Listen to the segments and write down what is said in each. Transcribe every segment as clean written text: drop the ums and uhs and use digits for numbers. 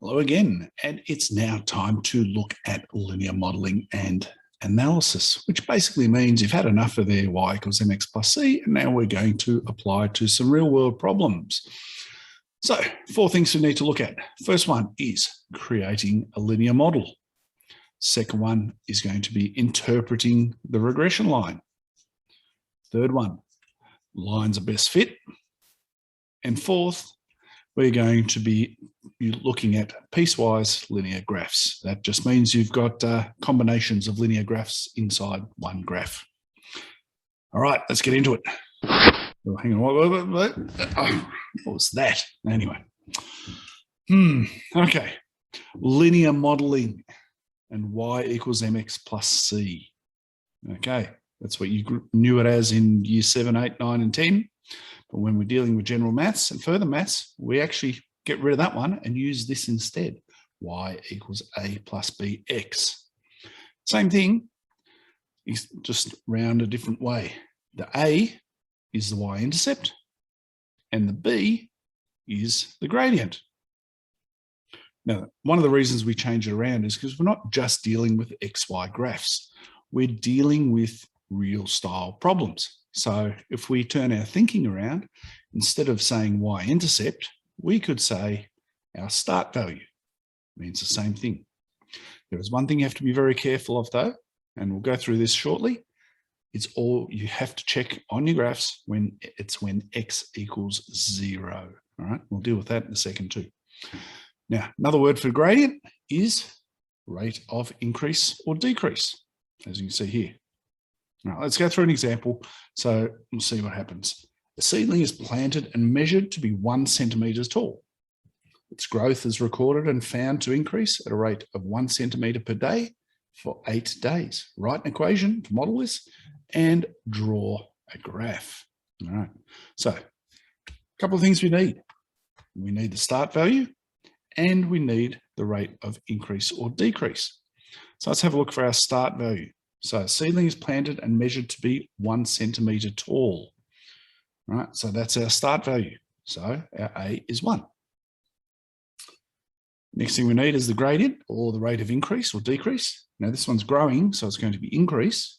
Hello again, and it's now time to look at linear modeling and analysis, which basically means you've had enough of the y equals mx plus c, and now we're going to apply to some real-world problems. So, 4 things we need to look at. First one is creating a linear model. Second one is going to be interpreting the regression line. Third one, lines of best fit. And fourth, we're going to be looking at piecewise linear graphs. That just means you've got combinations of linear graphs inside one graph. All right, let's get into it. Oh, hang on, what was that? Anyway, okay. Linear modeling and y equals mx plus c. Okay, that's what you knew it as in year 7, 8, 9, and 10. But when we're dealing with general maths and further maths, we actually get rid of that one and use this instead. Y equals a plus bx. Same thing, is just round a different way. The a is the y-intercept and the b is the gradient. Now, one of the reasons we change it around is because we're not just dealing with XY graphs. We're dealing with real style problems. So if we turn our thinking around, instead of saying y-intercept, we could say our start value. It means the same thing. There is one thing you have to be very careful of though, and we'll go through this shortly. It's all you have to check on your graphs when x equals 0. All right, we'll deal with that in a second too. Now, another word for gradient is rate of increase or decrease, as you can see here. All right, let's go through an example. So we'll see what happens. A seedling is planted and measured to be 1 centimetre tall. Its growth is recorded and found to increase at a rate of 1 centimetre per day for 8 days. Write an equation to model this and draw a graph. All right, so a couple of things we need. We need the start value and we need the rate of increase or decrease. So let's have a look for our start value. So a seedling is planted and measured to be 1 centimetre tall. All right, so that's our start value. So our A is 1. Next thing we need is the gradient, or the rate of increase or decrease. Now this one's growing, so it's going to be increase.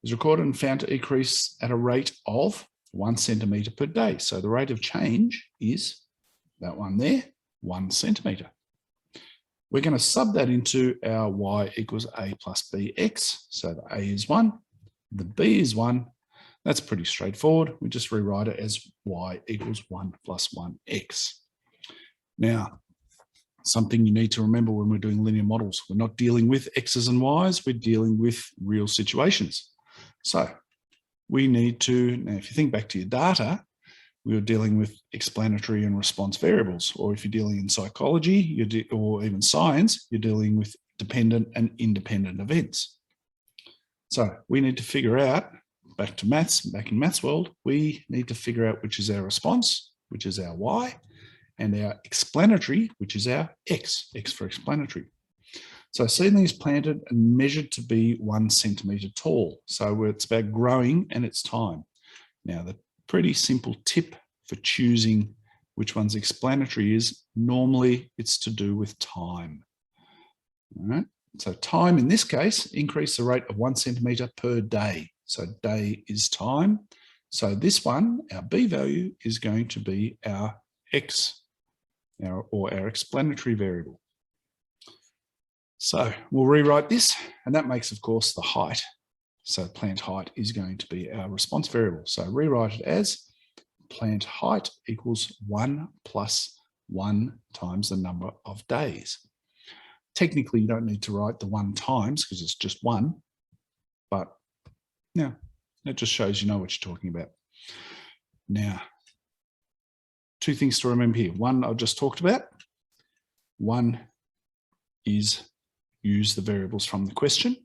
Is recorded and found to increase at a rate of 1 centimetre per day. So the rate of change is that one there, 1 centimetre. We're going to sub that into our y equals a plus bx. So the a is 1, the b is 1. That's pretty straightforward. We just rewrite it as y equals 1 plus 1x. Now, something you need to remember when we're doing linear models, we're not dealing with x's and y's, we're dealing with real situations. So we need to, now if you think back to your data, we were dealing with explanatory and response variables, or if you're dealing in psychology or even science, you're dealing with dependent and independent events. So we need to figure out, back in maths world, we need to figure out which is our response, which is our y, and our explanatory, which is our x for explanatory. So seedling is planted and measured to be 1 centimetre tall. So it's about growing and its time. Now the pretty simple tip for choosing which one's explanatory is normally it's to do with time. All right. So time in this case, increase the rate of 1 centimetre per day. So day is time. So this one, our B value, is going to be our X, or our explanatory variable. So we'll rewrite this, and that makes, of course, the height. So plant height is going to be our response variable. So rewrite it as plant height equals 1 plus 1 times the number of days. Technically, you don't need to write the 1 times because it's just 1, but yeah, that just shows you know what you're talking about. Now, 2 things to remember here. One I've just talked about. One is use the variables from the question.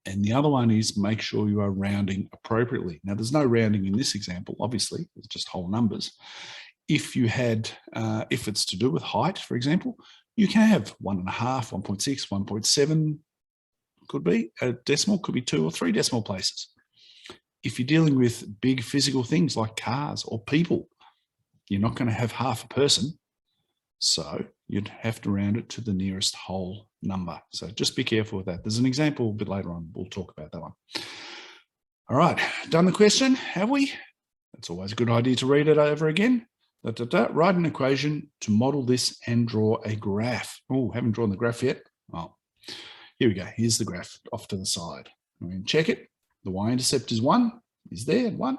And the other one is make sure you are rounding appropriately. Now, there's no rounding in this example, obviously, it's just whole numbers. If you had, if it's to do with height, for example, you can have 1.5, 1.6, 1.7, could be a decimal, could be 2 or 3 decimal places. If you're dealing with big physical things like cars or people, you're not going to have half a person. So you'd have to round it to the nearest whole number. So just be careful with that. There's an example a bit later on. We'll talk about that one. All right, done the question, have we? It's always a good idea to read it over again. Write an equation to model this and draw a graph. Oh, haven't drawn the graph yet. Oh, here we go. Here's the graph off to the side. We can check it. The y-intercept is 1, is there, 1,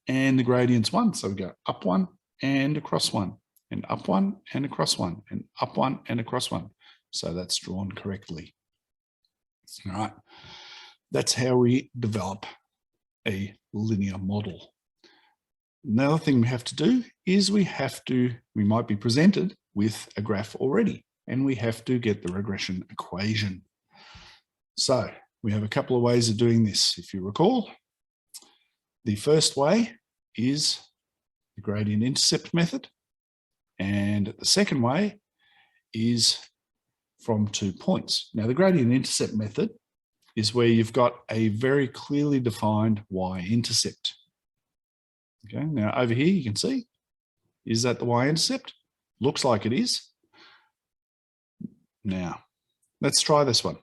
and the gradient's 1. So we go up 1 and across 1, and up 1 and across 1, and up 1 and across 1. So that's drawn correctly. All right. That's how we develop a linear model. Another thing we have to do is we might be presented with a graph already, and we have to get the regression equation. So we have a couple of ways of doing this. If you recall, the first way is the gradient intercept method, and the second way is from 2 points. Now, the gradient intercept method is where you've got a very clearly defined y-intercept. Okay, now over here you can see, is that the y-intercept? Looks like it is. Now, let's try this one.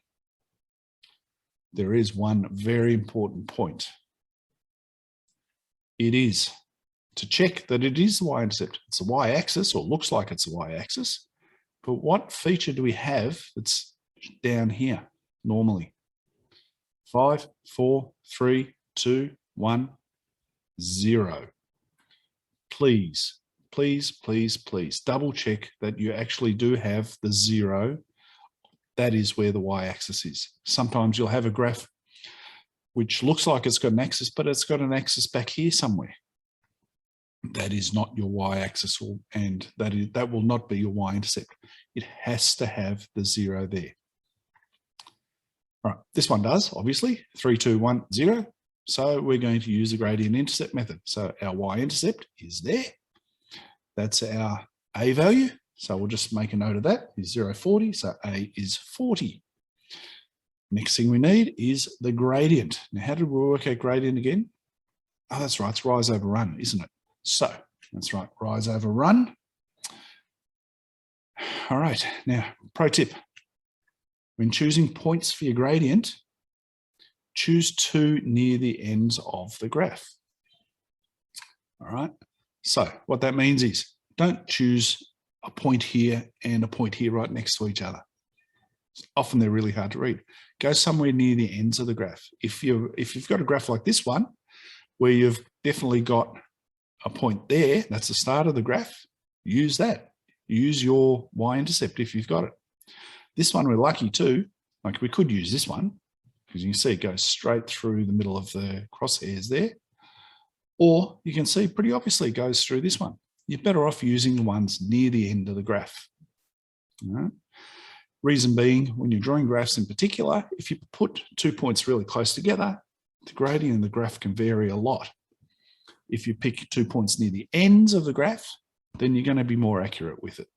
There is one very important point. It is to check that it is the y-intercept. It's the y-axis, or looks like it's the y-axis. But what feature do we have that's down here normally? 5, 4, 3, 2, 1, 0. Please, please, please, please double check that you actually do have the 0. That is where the y-axis is. Sometimes you'll have a graph which looks like it's got an axis, but it's got an axis back here somewhere. That is not your y-axis, and that will not be your y-intercept. It has to have the 0 there. All right, this one does, obviously, 3, 2, 1, 0. So we're going to use the gradient intercept method. So our y-intercept is there. That's our a value. So we'll just make a note of that, is 0, 40. So a is 40. Next thing we need is the gradient. Now, how did we work out gradient again? Oh, that's right, it's rise over run, isn't it? So that's right, rise over run. All right, now, pro tip. When choosing points for your gradient, choose 2 near the ends of the graph. All right, so what that means is don't choose a point here and a point here right next to each other. Often they're really hard to read. Go somewhere near the ends of the graph. If you've got a graph like this one, where you've definitely got a point there, that's the start of the graph, use that. Use your y-intercept if you've got it. This one we're lucky too, like we could use this one, because you can see it goes straight through the middle of the crosshairs there. Or you can see pretty obviously it goes through this one. You're better off using the ones near the end of the graph. All right? Reason being, when you're drawing graphs in particular, if you put 2 points really close together, the gradient of the graph can vary a lot. If you pick 2 points near the ends of the graph, then you're going to be more accurate with it.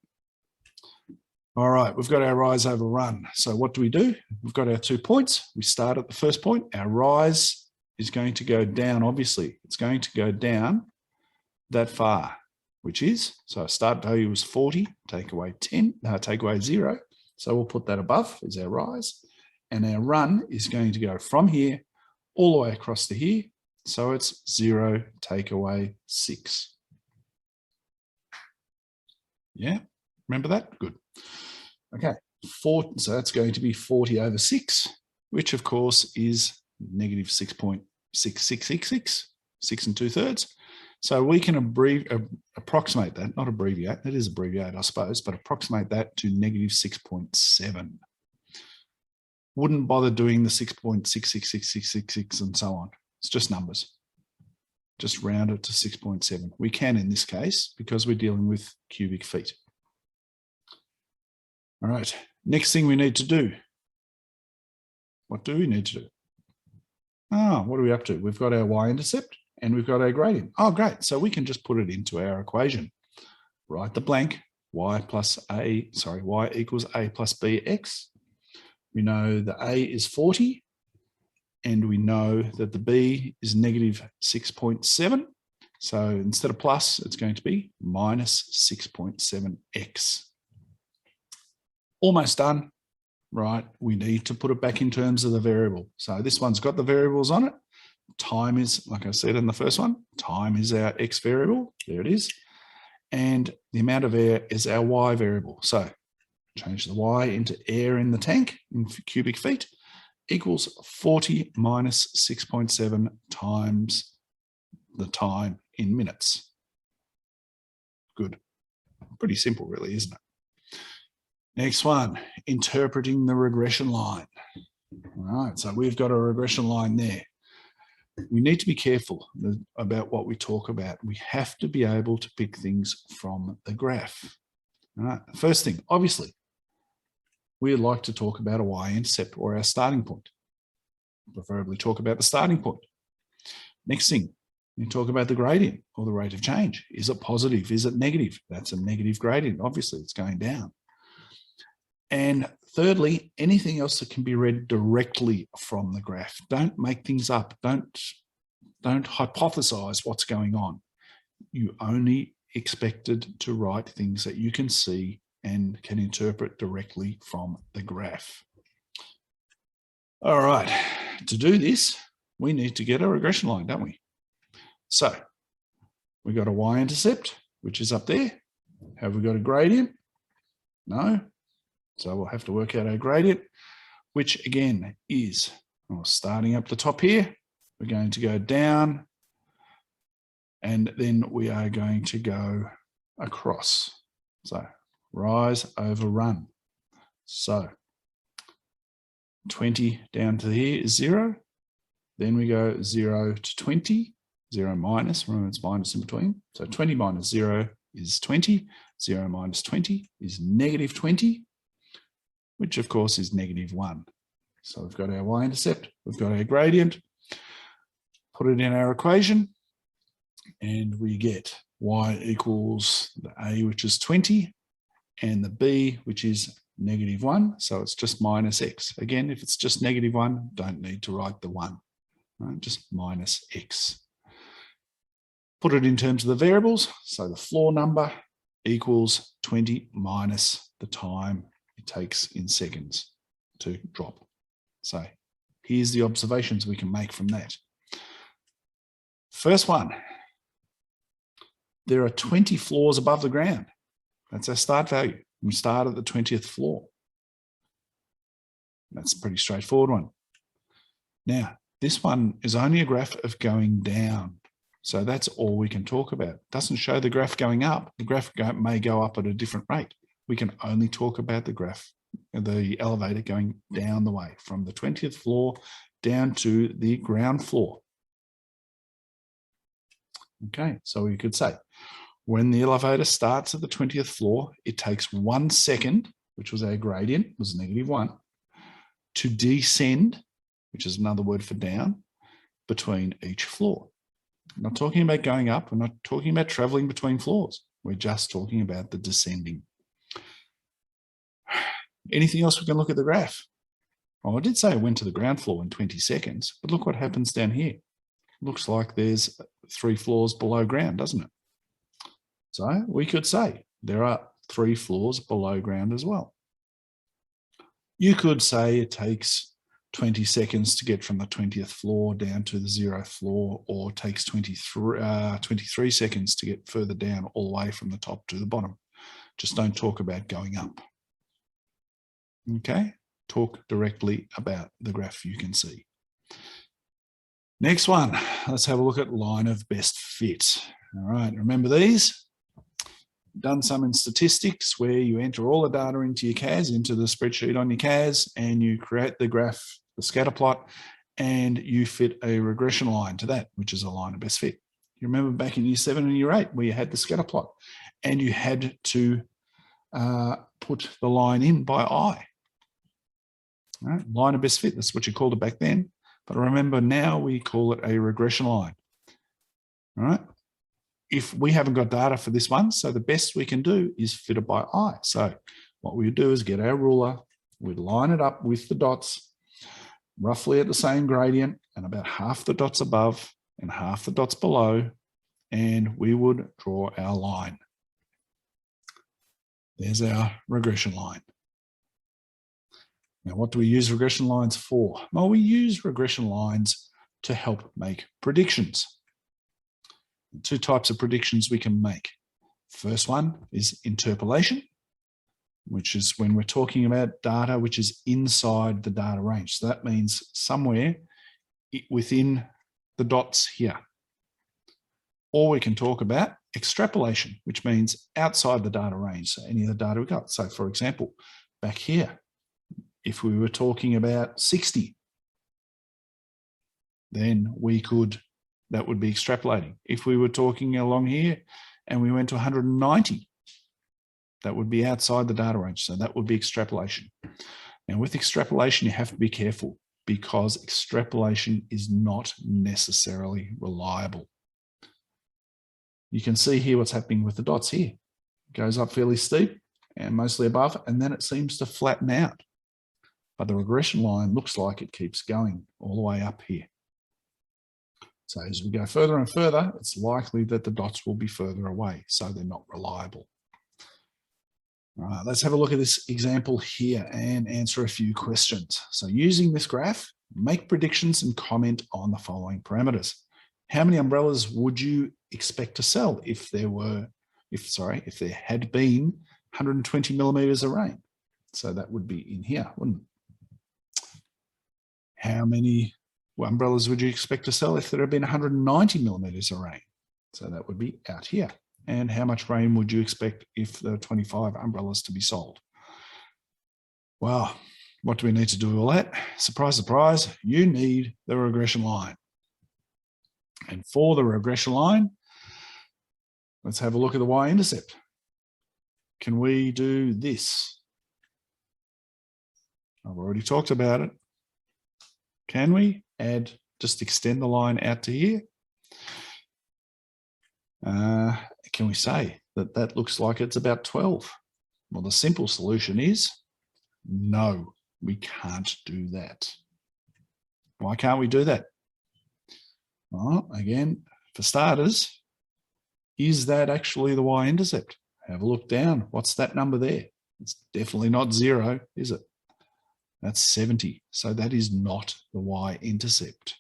All right, we've got our rise over run. So what do? We've got our 2 points. We start at the first point. Our rise is going to go down, obviously. It's going to go down that far, which is, so our start value was 40, take away 0. So we'll put that above as our rise. And our run is going to go from here all the way across to here. So it's 0, take away 6. Yeah, remember that? Good. Okay, so that's going to be 40 over 6, which of course is negative 6.6666, 6 2/3. So we can approximate that, not abbreviate, that is abbreviate, I suppose, but approximate that to negative 6.7. Wouldn't bother doing the 6.666666 and so on. It's just numbers. Just round it to 6.7. We can in this case because we're dealing with cubic feet. All right, next thing we need to do. What do we need to do? What are we up to? We've got our y-intercept and we've got our gradient. Oh, great. So we can just put it into our equation. Write the blank, y equals a plus bx. We know the a is 40 and we know that the b is negative 6.7. So instead of plus, it's going to be minus 6.7x. Almost done, right? We need to put it back in terms of the variable. So this one's got the variables on it. Time is, like I said in the first one, time is our X variable. There it is. And the amount of air is our Y variable. So change the Y into air in the tank in cubic feet equals 40 minus 6.7 times the time in minutes. Good. Pretty simple, really, isn't it? Next one, interpreting the regression line. All right, so we've got a regression line there. We need to be careful about what we talk about. We have to be able to pick things from the graph. All right, first thing, obviously, we'd like to talk about a y-intercept or our starting point. Preferably talk about the starting point. Next thing, you talk about the gradient or the rate of change. Is it positive? Is it negative? That's a negative gradient. Obviously, it's going down. And thirdly, anything else that can be read directly from the graph. Don't make things up. Don't hypothesize what's going on. You only expected to write things that you can see and can interpret directly from the graph. All right, to do this, we need to get a regression line, don't we? So we got a y-intercept, which is up there. Have we got a gradient? No. So we'll have to work out our gradient, which again is, starting up the top here, we're going to go down, and then we are going to go across. So rise over run. So 20 down to here is 0. Then we go 0 to 20, 0 minus, remember it's minus in between. So 20 minus 0 is 20, 0 minus 20 is negative 20, which of course is negative 1. So we've got our y-intercept, we've got our gradient, put it in our equation, and we get y equals the a, which is 20, and the b, which is negative 1. So it's just minus x. Again, if it's just negative 1, don't need to write the 1, right? Just minus x. Put it in terms of the variables. So the floor number equals 20 minus the time it takes in seconds to drop. So here's the observations we can make from that. First one, there are 20 floors above the ground. That's our start value. We start at the 20th floor. That's a pretty straightforward one. Now, this one is only a graph of going down. So that's all we can talk about. It doesn't show the graph going up. The graph may go up at a different rate. We can only talk about the graph, the elevator going down the way from the 20th floor down to the ground floor. Okay, so we could say when the elevator starts at the 20th floor, it takes 1 second, which was our gradient, was negative 1, to descend, which is another word for down, between each floor. We're not talking about going up. We're not talking about traveling between floors. We're just talking about the descending. Anything else we can look at the graph? Well, I did say I went to the ground floor in 20 seconds, but look what happens down here. Looks like there's 3 floors below ground, doesn't it? So we could say there are 3 floors below ground as well. You could say it takes 20 seconds to get from the 20th floor down to the 0th floor, or takes 23 seconds to get further down all the way from the top to the bottom. Just don't talk about going up. Okay, talk directly about the graph you can see. Next one, let's have a look at line of best fit. All right, remember these? Done some in statistics where you enter all the data into your CAS, into the spreadsheet on your CAS, and you create the graph, the scatter plot, and you fit a regression line to that, which is a line of best fit. You remember back in year 7 and year 8 where you had the scatter plot and you had to put the line in by eye. All right, line of best fit, that's what you called it back then. But remember now we call it a regression line. All right. If we haven't got data for this one, so the best we can do is fit it by eye. So what we do is get our ruler, we'd line it up with the dots, roughly at the same gradient, and about half the dots above and half the dots below, and we would draw our line. There's our regression line. Now, what do we use regression lines for? Well, we use regression lines to help make predictions. Two types of predictions we can make. First one is interpolation, which is when we're talking about data which is inside the data range. So that means somewhere within the dots here. Or we can talk about extrapolation, which means outside the data range, so any of the data we got. So for example, back here, if we were talking about 60, then that would be extrapolating. If we were talking along here and we went to 190, that would be outside the data range. So that would be extrapolation. Now with extrapolation, you have to be careful because extrapolation is not necessarily reliable. You can see here what's happening with the dots here. It goes up fairly steep and mostly above, and then it seems to flatten out. But the regression line looks like it keeps going all the way up here. So as we go further and further, it's likely that the dots will be further away, so they're not reliable. All right, let's have a look at this example here and answer a few questions. So using this graph, make predictions and comment on the following parameters. How many umbrellas would you expect to sell if there had been 120 millimeters of rain? So that would be in here, wouldn't it? How many umbrellas would you expect to sell if there had been 190 millimeters of rain? So that would be out here. And how much rain would you expect if there were 25 umbrellas to be sold? Well, what do we need to do all that? Surprise, surprise, you need the regression line. And for the regression line, let's have a look at the y-intercept. Can we do this? I've already talked about it. Can we just extend the line out to here? Can we say that that looks like it's about 12? Well, the simple solution is no, we can't do that. Why can't we do that? Well, again, for starters, is that actually the y-intercept? Have a look down. What's that number there? It's definitely not 0, is it? That's 70. So that is not the y-intercept.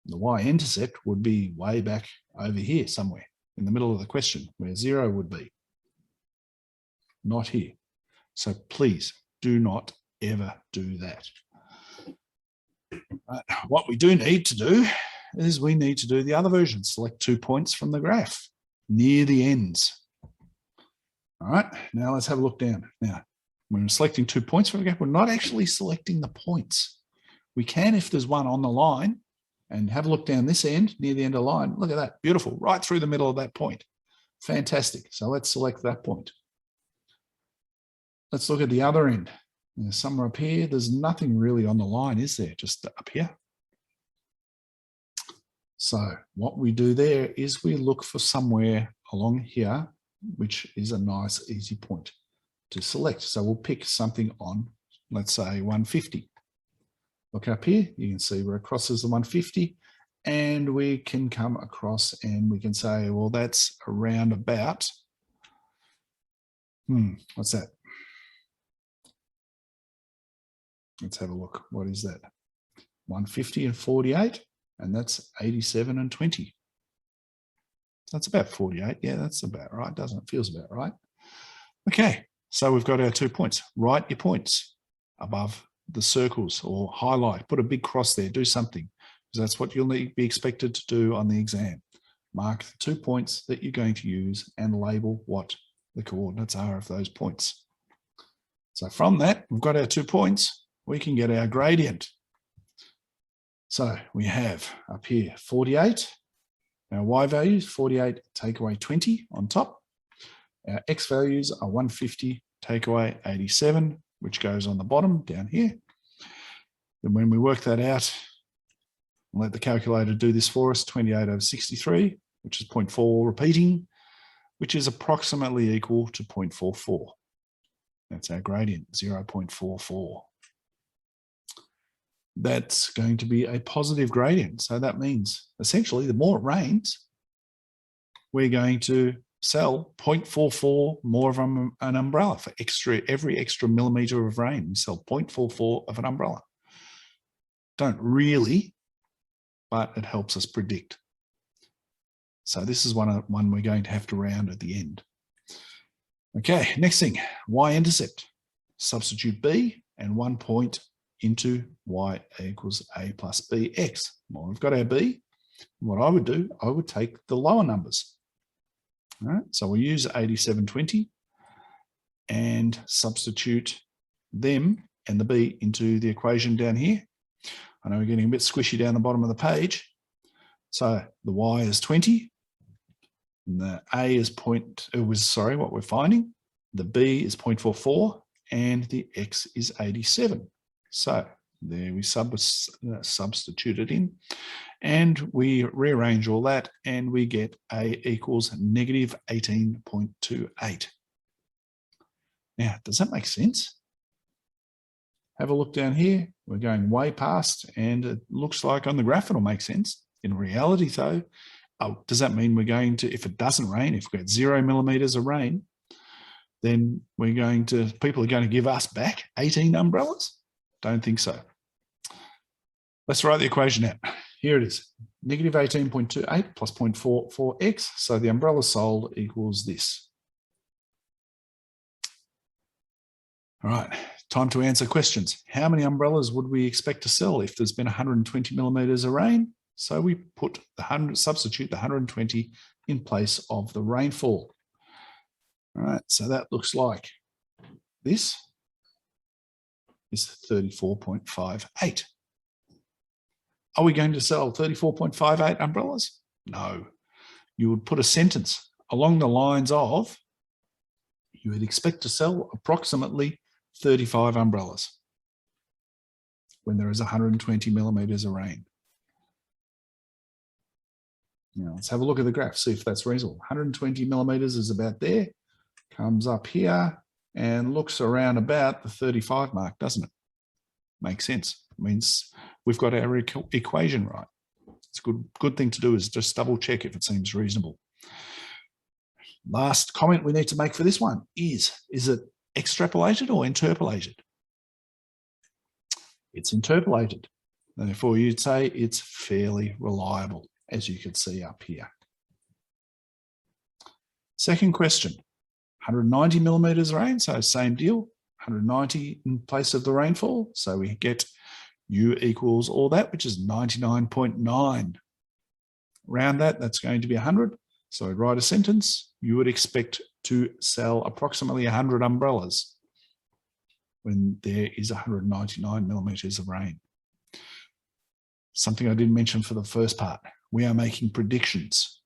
The y-intercept would be way back over here somewhere in the middle of the question where 0 would be. Not here. So please do not ever do that. What we do need to do is we need to do the other version. Select 2 points from the graph near the ends. All right, now let's have a look down. Now, when we're selecting 2 points from the graph, we're not actually selecting the points. We can if there's one on the line, and have a look down this end, near the end of the line. Look at that, beautiful, right through the middle of that point. Fantastic, so let's select that point. Let's look at the other end. There's somewhere up here, there's nothing really on the line, is there? Just up here. So what we do there is we look for somewhere along here, which is a nice, easy point to select. So we'll pick something on, let's say 150. Look up here, you can see where it crosses the 150, and we can come across and we can say, well, that's around about, what's that? Let's have a look. What is that? 150 and 48, and that's 87 and 20. That's about 48. Yeah, that's about right, doesn't it? Feels about right. Okay, so we've got our 2 points. Write your points above the circles or highlight. Put a big cross there. Do something, because that's what you'll be expected to do on the exam. Mark the 2 points that you're going to use and label what the coordinates are of those points. So from that, we've got our 2 points. We can get our gradient. So we have up here 48. Our y values, 48, take away 20 on top. Our x values are 150, take away 87, which goes on the bottom down here. Then when we work that out, we'll let the calculator do this for us, 28 over 63, which is 0.4 repeating, which is approximately equal to 0.44. That's our gradient, 0.44. That's going to be a positive gradient. So that means essentially the more it rains, we're going to sell 0.44 more of an umbrella for every extra millimeter of rain. We sell 0.44 of an umbrella. Don't really, but it helps us predict. So this is one we're going to have to round at the end. Okay, next thing, y-intercept. Substitute b and 1 point into y equals a plus bx. Well, we've got our b. What I would do, I would take the lower numbers. All right, so we'll use 8720 and substitute them and the b into the equation down here. I know we're getting a bit squishy down the bottom of the page. So the y is 20. And the A is what we're finding. The B is 0.44 and the X is 87. So there we substitute it in and we rearrange all that and we get A equals negative 18.28. Now, does that make sense? Have a look down here. We're going way past and it looks like on the graph it'll make sense. In reality though, does that mean we're going to, if it doesn't rain, if we've got 0 millimeters of rain, then people are going to give us back 18 umbrellas? Don't think so. Let's write the equation out. Here it is, negative 18.28 plus 0.44x. So the umbrella sold equals this. All right, time to answer questions. How many umbrellas would we expect to sell if there's been 120 millimeters of rain? So we put substitute the 120 in place of the rainfall. All right, so that looks like this is 34.58. Are we going to sell 34.58 umbrellas? No. You would put a sentence along the lines of, you would expect to sell approximately 35 umbrellas when there is 120 millimeters of rain. Now let's have a look at the graph, see if that's reasonable. 120 millimeters is about there, comes up here and looks around about the 35 mark, doesn't it? Makes sense. It means we've got our equation right. It's a good thing to do is just double check if it seems reasonable. Last comment we need to make for this one is it extrapolated or interpolated? It's interpolated. Therefore, you'd say it's fairly reliable, as you can see up here. Second question, 190 millimeters rain, so same deal, 190 in place of the rainfall. So we get U equals all that, which is 99.9. Round that, that's going to be 100. So I'd write a sentence. You would expect to sell approximately 100 umbrellas when there is 199 millimeters of rain. Something I didn't mention for the first part. We are making predictions.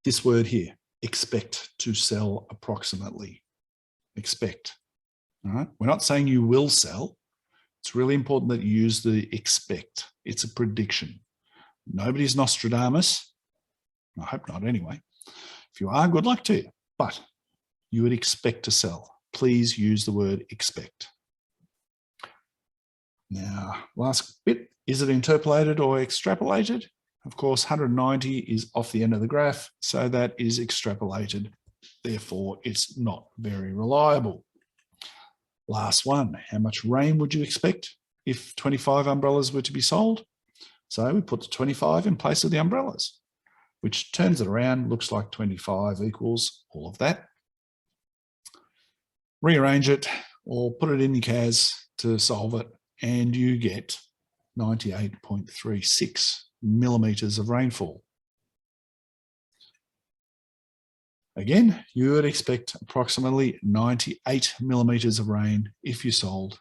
This word here, expect to sell approximately. Expect. All right. We're not saying you will sell. It's really important that you use the expect. It's a prediction. Nobody's Nostradamus. I hope not anyway. If you are, good luck to you. But you would expect to sell. Please use the word expect. Now, last bit, is it interpolated or extrapolated? Of course, 190 is off the end of the graph, so that is extrapolated. Therefore, it's not very reliable. Last one, how much rain would you expect if 25 umbrellas were to be sold? So we put the 25 in place of the umbrellas, which turns it around, looks like 25 equals all of that. Rearrange it or put it in your CAS to solve it, and you get 98.36 millimeters of rainfall. Again, you would expect approximately 98 millimeters of rain if you sold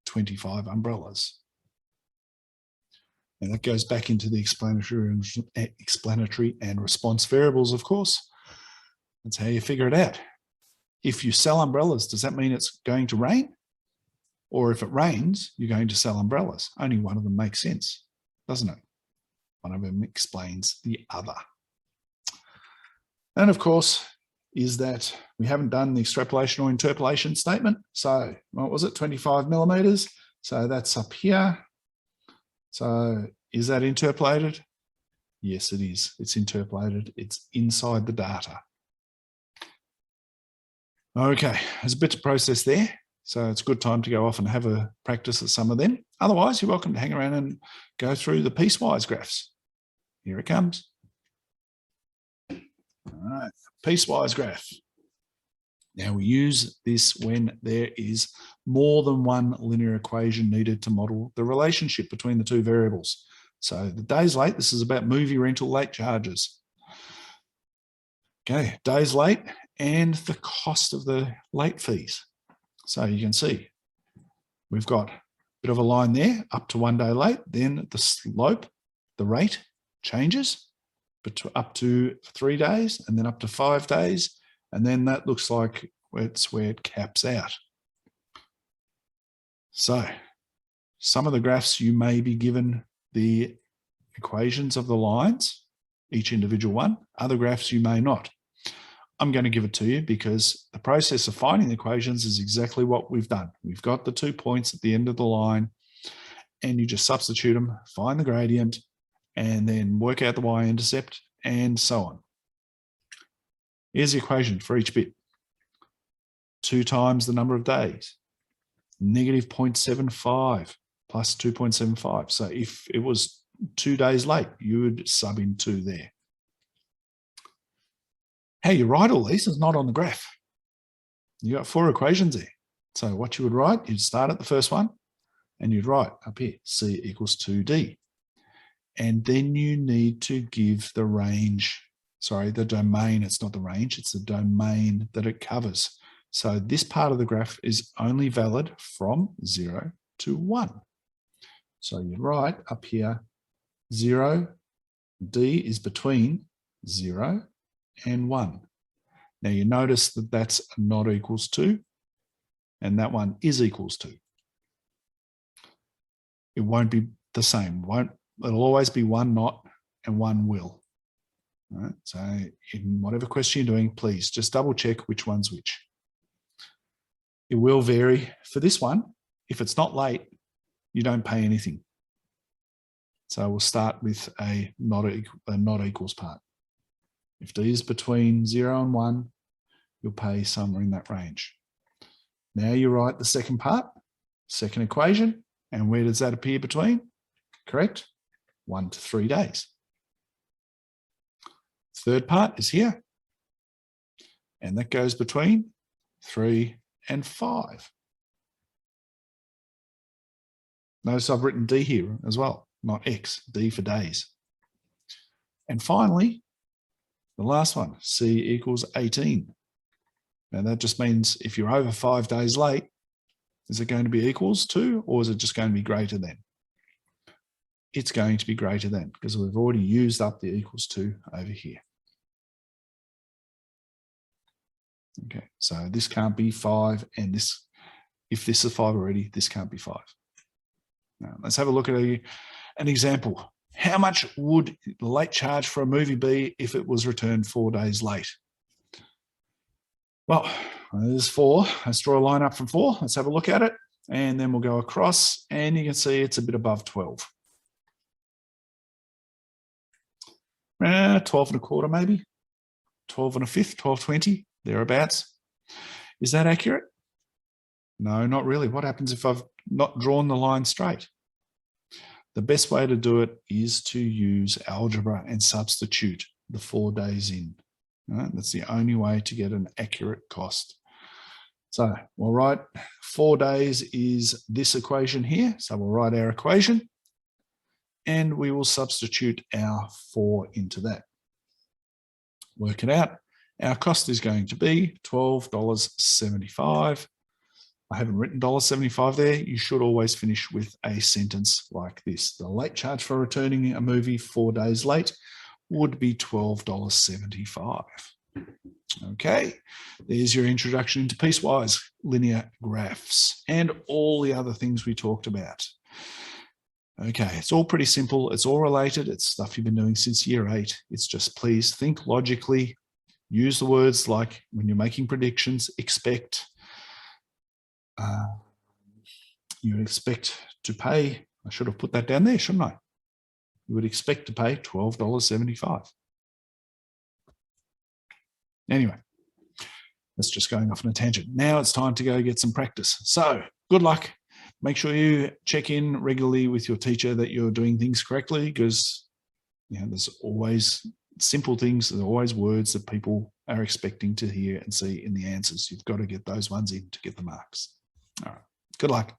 25 umbrellas. And that goes back into the explanatory and response variables, of course. That's how you figure it out. If you sell umbrellas, does that mean it's going to rain? Or if it rains, you're going to sell umbrellas. Only one of them makes sense, doesn't it? One of them explains the other. And of course, is that we haven't done the extrapolation or interpolation statement. So what was it, 25 millimeters? So that's up here. So is that interpolated? Yes, it is. It's interpolated. It's inside the data. Okay, there's a bit to process there. So it's a good time to go off and have a practice at some of them. Otherwise, you're welcome to hang around and go through the piecewise graphs. Here it comes. All right, piecewise graph. Now we use this when there is more than one linear equation needed to model the relationship between the two variables. So the days late, this is about movie rental late charges. Okay, days late and the cost of the late fees. So you can see we've got a bit of a line there up to 1 day late, then the slope, the rate changes up to 3 days and then up to 5 days. And then that looks like it's where it caps out. So some of the graphs you may be given the equations of the lines, each individual one. Other graphs you may not. I'm going to give it to you because the process of finding the equations is exactly what we've done. We've got the 2 points at the end of the line and you just substitute them, find the gradient, and then work out the y-intercept and so on. Here's the equation for each bit. 2 times the number of days, negative 0.75 plus 2.75. So if it was 2 days late, you would sub in 2 there. How you write all these is not on the graph. You got 4 equations there. So what you would write, you'd start at the first one and you'd write up here, C equals 2D. And then you need to give the range, sorry, the domain, it's not the range, it's the domain that it covers. So this part of the graph is only valid from 0 to 1. So you write up here, 0, D is between 0 and 1. Now you notice that that's not equals to, and that one is equals to. It won't be the same. It'll always be 1 not and 1 will. All right, so in whatever question you're doing, please just double check which one's which. It will vary. For this one, if it's not late, you don't pay anything. So we'll start with a not equals part. If D is between 0 and 1, you'll pay somewhere in that range. Now you write the second part, second equation, and where does that appear between? Correct? 1 to 3 days. Third part is here, and that goes between 3 and 5. Notice I've written D here as well, not X, D for days. And finally, the last one, C equals 18. Now that just means if you're over 5 days late, is it going to be equals to, or is it just going to be greater than? It's going to be greater than, because we've already used up the equals to over here. Okay, so this can't be 5, and this, if this is 5 already, this can't be 5. Now, let's have a look at an example. How much would the late charge for a movie be if it was returned 4 days late? Well, there's 4. Let's draw a line up from 4. Let's have a look at it, and then we'll go across, and you can see it's a bit above 12. 12 and a quarter maybe, 12 and a fifth, 12.20, thereabouts. Is that accurate? No, not really. What happens if I've not drawn the line straight? The best way to do it is to use algebra and substitute the 4 days in. Right? That's the only way to get an accurate cost. So we'll write 4 days is this equation here. So we'll write our equation and we will substitute our 4 into that. Work it out. Our cost is going to be $12.75. I haven't written $1.75 there. You should always finish with a sentence like this. The late charge for returning a movie 4 days late would be $12.75. Okay, there's your introduction into piecewise linear graphs and all the other things we talked about. Okay, it's all pretty simple. It's all related. It's stuff you've been doing since year 8. It's just please think logically. Use the words like when you're making predictions, expect. You expect to pay. I should have put that down there, shouldn't I? you would expect to pay $12.75. Anyway, that's just going off on a tangent. Now it's time to go get some practice. So good luck. Make sure you check in regularly with your teacher that you're doing things correctly, because there's always simple things, there's always words that people are expecting to hear and see in the answers. You've got to get those ones in to get the marks. All right, good luck.